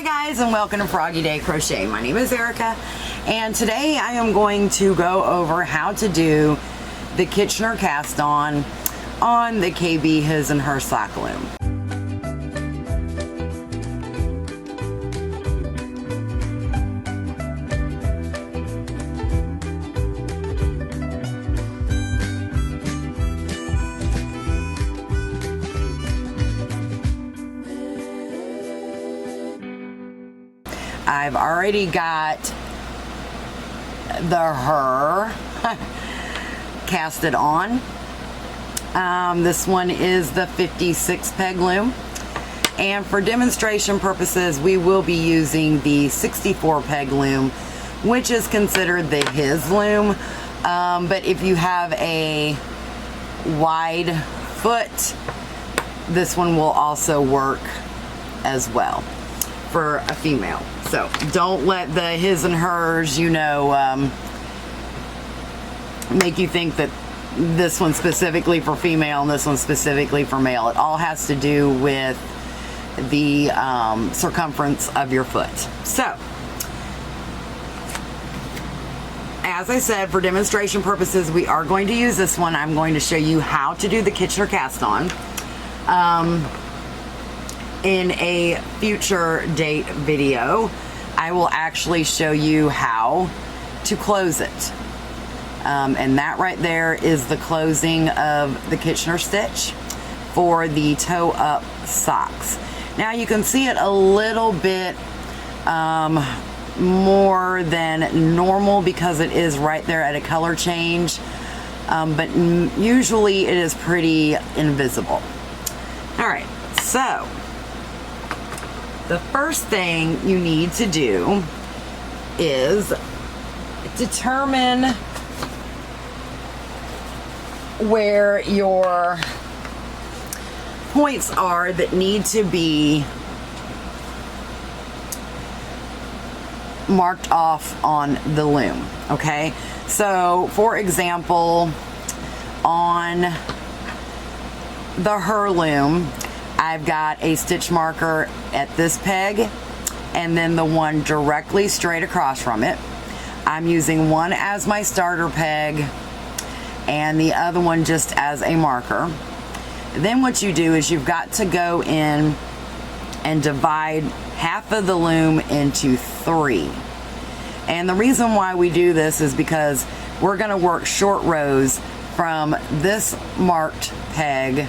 Hi guys, and welcome to Froggy Day Crochet. My name is Erica, and today I am going to go over how to do the Kitchener cast on the KB His and Her slack loom. I've already got the Her casted on. This one is the 56 peg loom, and for demonstration purposes we will be using the 64 peg loom, which is considered the His loom, but if you have a wide foot, this one will also work as well for a female. So don't let the His and Hers, you know, make you think that this one's specifically for female and this one's specifically for male. It all has to do with the circumference of your foot. So, as I said, for demonstration purposes, we are going to use this one. I'm going to show you how to do the Kitchener cast on. In a future date video, I will actually show you how to close it. And that right there is the closing of the Kitchener stitch for the toe up socks. Now you can see it a little bit more than normal because it is right there at a color change, but usually it is pretty invisible. All right, so the first thing you need to do is determine where your points are that need to be marked off on the loom, okay? So, for example, on the Her loom, I've got a stitch marker at this peg and then the one directly straight across from it. I'm using one as my starter peg and the other one just as a marker. Then what you do is you've got to go in and divide half of the loom into 3. And the reason why we do this is because we're going to work short rows from this marked peg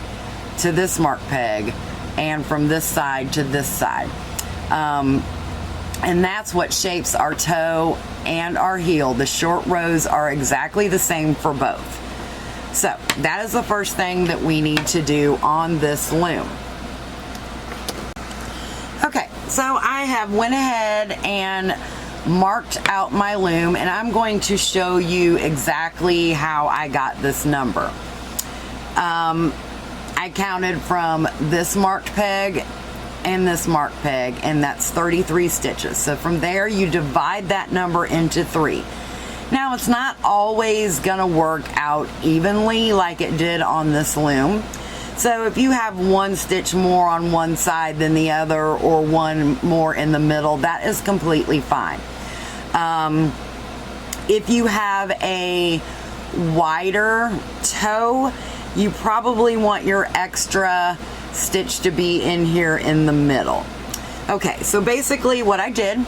to this marked peg and from this side to this side. And that's what shapes our toe and our heel. The short rows are exactly the same for both. So that is the first thing that we need to do on this loom. Okay, so I have went ahead and marked out my loom, and I'm going to show you exactly how I got this number. I counted from this marked peg and this marked peg, and that's 33 stitches. So from there you divide that number into 3. Now it's not always gonna work out evenly like it did on this loom. So if you have one stitch more on one side than the other, or one more in the middle, that is completely fine. If you have a wider toe, you probably want your extra stitch to be in here in the middle. Okay, so basically what I did,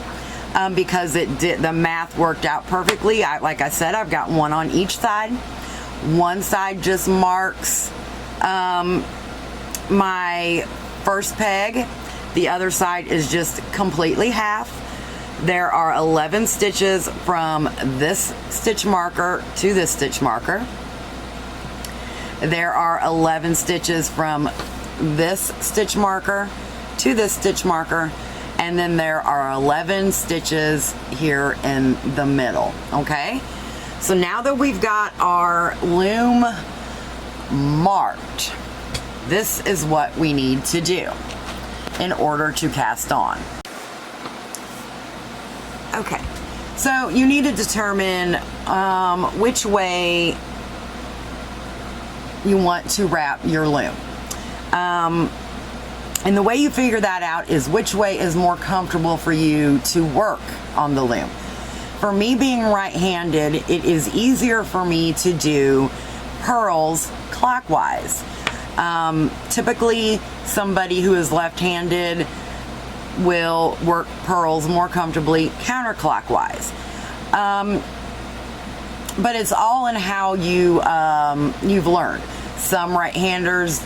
because the math worked out perfectly, like I said, I've got one on each side. One side just marks my first peg. The other side is just completely half. There are 11 stitches from this stitch marker to this stitch marker. There are 11 stitches from this stitch marker to this stitch marker, and then there are 11 stitches here in the middle, okay? So now that we've got our loom marked, this is what we need to do in order to cast on. Okay, so you need to determine which way you want to wrap your loom. And the way you figure that out is which way is more comfortable for you to work on the loom. For me being right-handed, it is easier for me to do purls clockwise. Typically, somebody who is left-handed will work purls more comfortably counterclockwise. But it's all in how you've learned. Some right-handers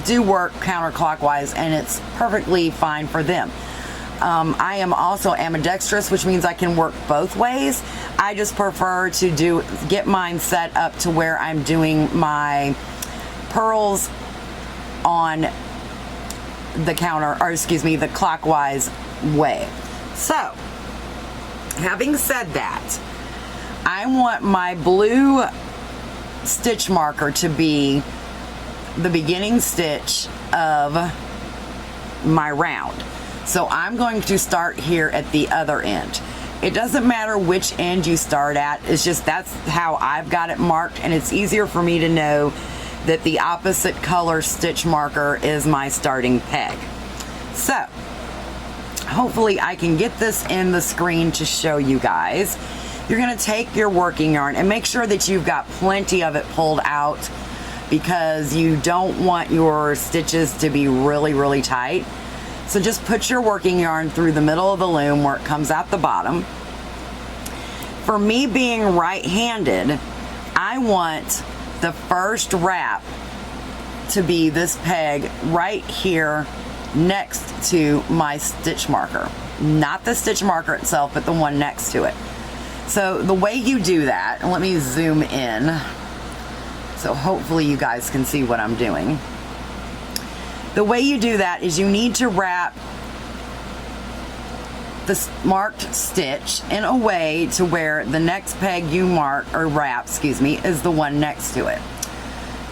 do work counterclockwise, and it's perfectly fine for them. I am also ambidextrous, which means I can work both ways. I just prefer to get mine set up to where I'm doing my purls on the the clockwise way. So, having said that, I want my blue stitch marker to be the beginning stitch of my round. So I'm going to start here at the other end. It doesn't matter which end you start at, it's just that's how I've got it marked, and it's easier for me to know that the opposite color stitch marker is my starting peg. So hopefully I can get this in the screen to show you guys. You're going to take your working yarn and make sure that you've got plenty of it pulled out, because you don't want your stitches to be really, really tight. So just put your working yarn through the middle of the loom where it comes out the bottom. For me being right-handed, I want the first wrap to be this peg right here next to my stitch marker. Not the stitch marker itself, but the one next to it. So the way you do that, and let me zoom in so hopefully you guys can see what I'm doing. The way you do that is you need to wrap the marked stitch in a way to where the next peg you mark, or wrap, is the one next to it.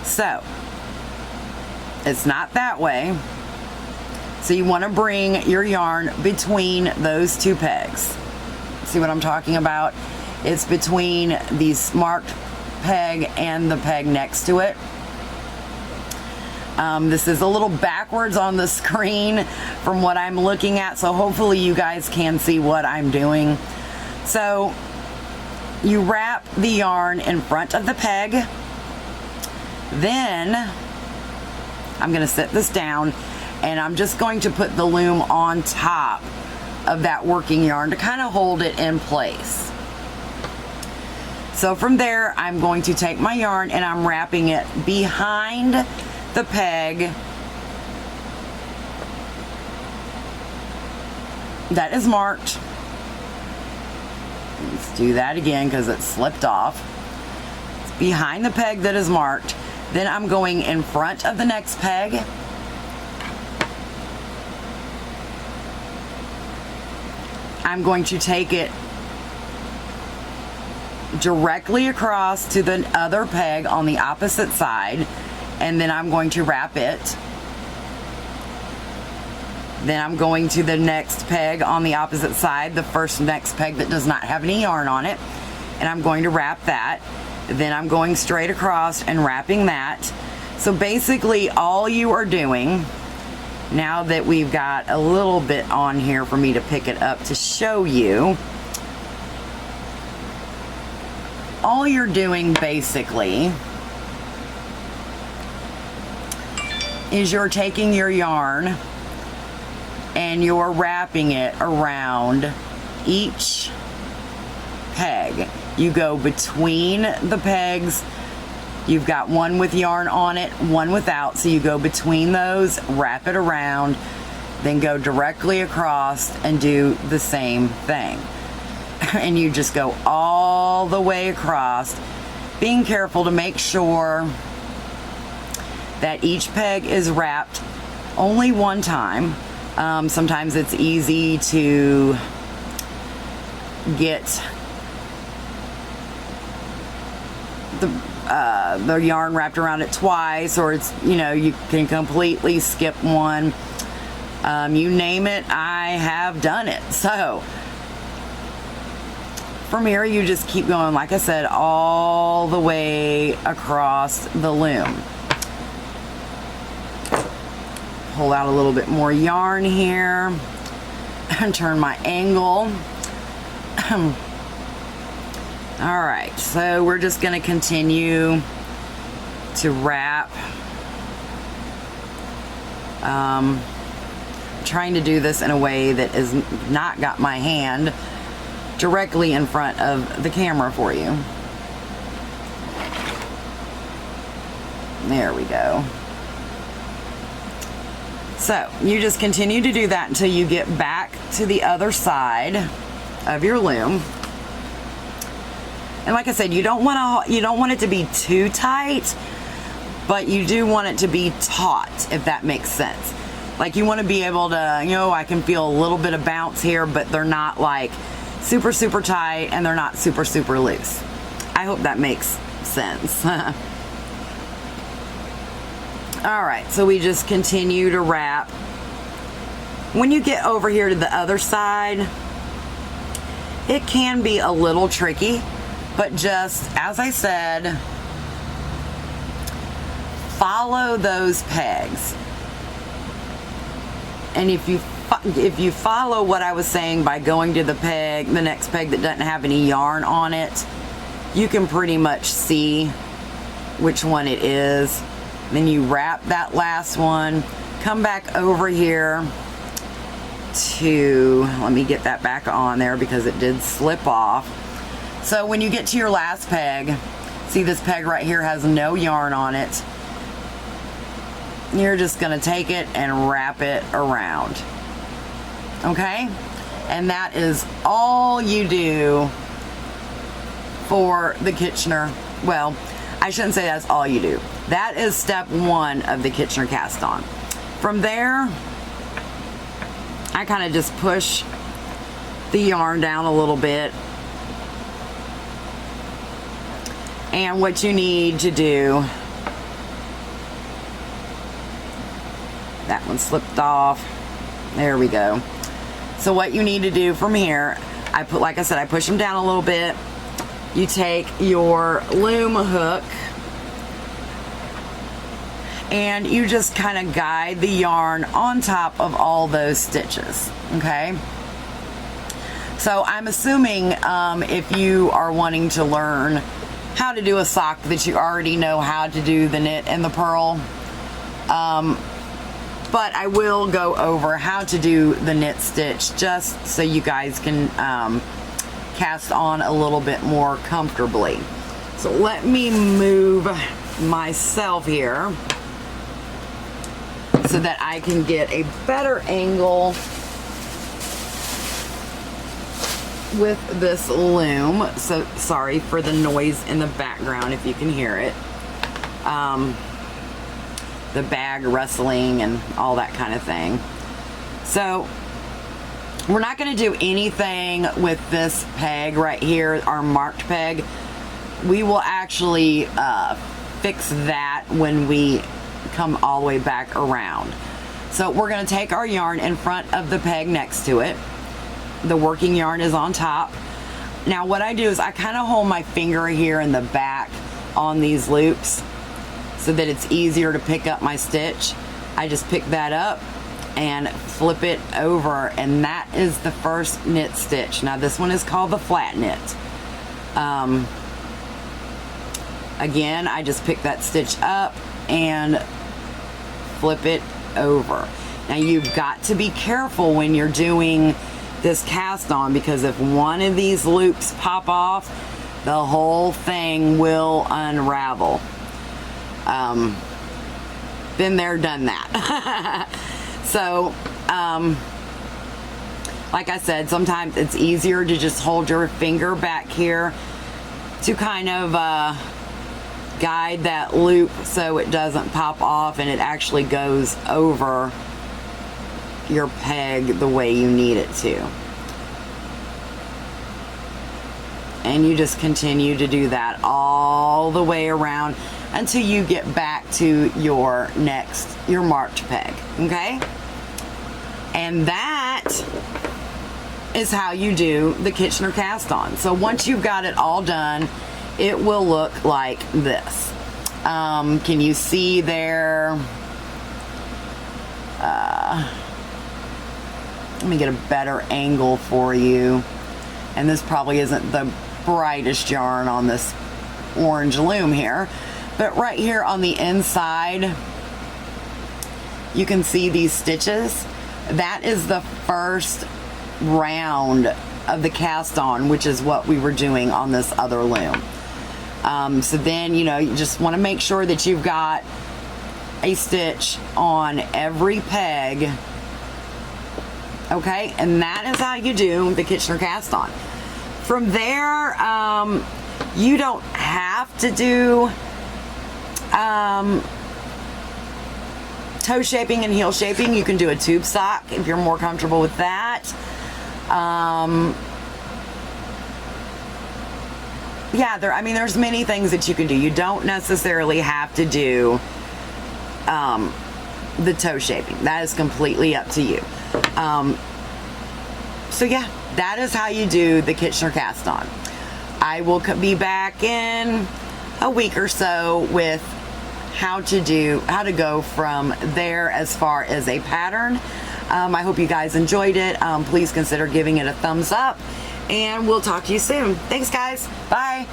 So it's not that way. So you want to bring your yarn between those two pegs. See what I'm talking about? It's between these marked peg and the peg next to it. This is a little backwards on the screen from what I'm looking at, so hopefully you guys can see what I'm doing. So you wrap the yarn in front of the peg, then I'm going to set this down and I'm just going to put the loom on top of that working yarn to kind of hold it in place. So from there, I'm going to take my yarn and I'm wrapping it behind the peg that is marked. Let's do that again because it slipped off. It's behind the peg that is marked. Then I'm going in front of the next peg. I'm going to take it directly across to the other peg on the opposite side, and then I'm going to wrap it. Then I'm going to the next peg on the opposite side, the next peg that does not have any yarn on it, and I'm going to wrap that. Then I'm going straight across and wrapping that. So basically all you are doing, now that we've got a little bit on here for me to pick it up to show you, all you're doing basically is you're taking your yarn and you're wrapping it around each peg. You go between the pegs. You've got one with yarn on it, one without, so you go between those, wrap it around, then go directly across and do the same thing. And you just go all the way across, being careful to make sure that each peg is wrapped only one time. Sometimes it's easy to get the yarn wrapped around it twice, or it's, you know, you can completely skip one. You name it, I have done it. So from here you just keep going, like I said, all the way across the loom. pull out a little bit more yarn here and turn my angle. All right, so we're just going to continue to wrap. Trying to do this in a way that is not got my hand directly in front of the camera for you. There we go. So you just continue to do that until you get back to the other side of your loom. And like I said, you don't want it to be too tight, but you do want it to be taut, if that makes sense. Like you want to be able to, you know, I can feel a little bit of bounce here, but they're not like super, super tight and they're not super, super loose. I hope that makes sense. All right, so we just continue to wrap. When you get over here to the other side, it can be a little tricky, but just, as I said, follow those pegs. And if you follow what I was saying by going to the peg, the next peg that doesn't have any yarn on it, you can pretty much see which one it is. Then you wrap that last one, come back over here to, let me get that back on there because it did slip off. So when you get to your last peg, see this peg right here has no yarn on it. You're just gonna take it and wrap it around. Okay? And that is all you do for the Kitchener. Well, I shouldn't say that's all you do. That is step one of the Kitchener cast on. From there, I kind of just push the yarn down a little bit. And what you need to do, that one slipped off. There we go. So what you need to do from here, like I said, I push them down a little bit. You take your loom hook and you just kind of guide the yarn on top of all those stitches, okay? So I'm assuming if you are wanting to learn how to do a sock that you already know how to do the knit and the purl. But I will go over how to do the knit stitch just so you guys can cast on a little bit more comfortably. So let me move myself here so that I can get a better angle with this loom. So sorry for the noise in the background if you can hear it. The bag rustling and all that kind of thing. So we're not going to do anything with this peg right here, our marked peg. We will actually fix that when we come all the way back around. So we're going to take our yarn in front of the peg next to it. The working yarn is on top. Now what I do is I kind of hold my finger here in the back on these loops so that it's easier to pick up my stitch. I just pick that up and flip it over, and that is the first knit stitch. Now this one is called the flat knit. Again, I just pick that stitch up and flip it over. Now you've got to be careful when you're doing this cast on, because if one of these loops pop off, the whole thing will unravel. Been there, done that. So, like I said, sometimes it's easier to just hold your finger back here to kind of guide that loop so it doesn't pop off and it actually goes over your peg the way you need it to. And you just continue to do that all the way around until you get back to your marked peg, okay? And that is how you do the Kitchener cast on. So once you've got it all done, it will look like this. Can you see there? let me get a better angle for you. And this probably isn't the brightest yarn on this orange loom here, but right here on the inside, you can see these stitches. That is the first round of the cast on, which is what we were doing on this other loom. So then, you know, you just want to make sure that you've got a stitch on every peg. Okay, and that is how you do the Kitchener cast on. From there, you don't have to do toe shaping and heel shaping. You can do a tube sock if you're more comfortable with that. Yeah, there's many things that you can do. You don't necessarily have to do the toe shaping. That is completely up to you. So yeah, that is how you do the Kitchener cast on. I will be back in a week or so with how to go from there as far as a pattern. I hope you guys enjoyed it. Please consider giving it a thumbs up, and we'll talk to you soon. Thanks, guys. Bye.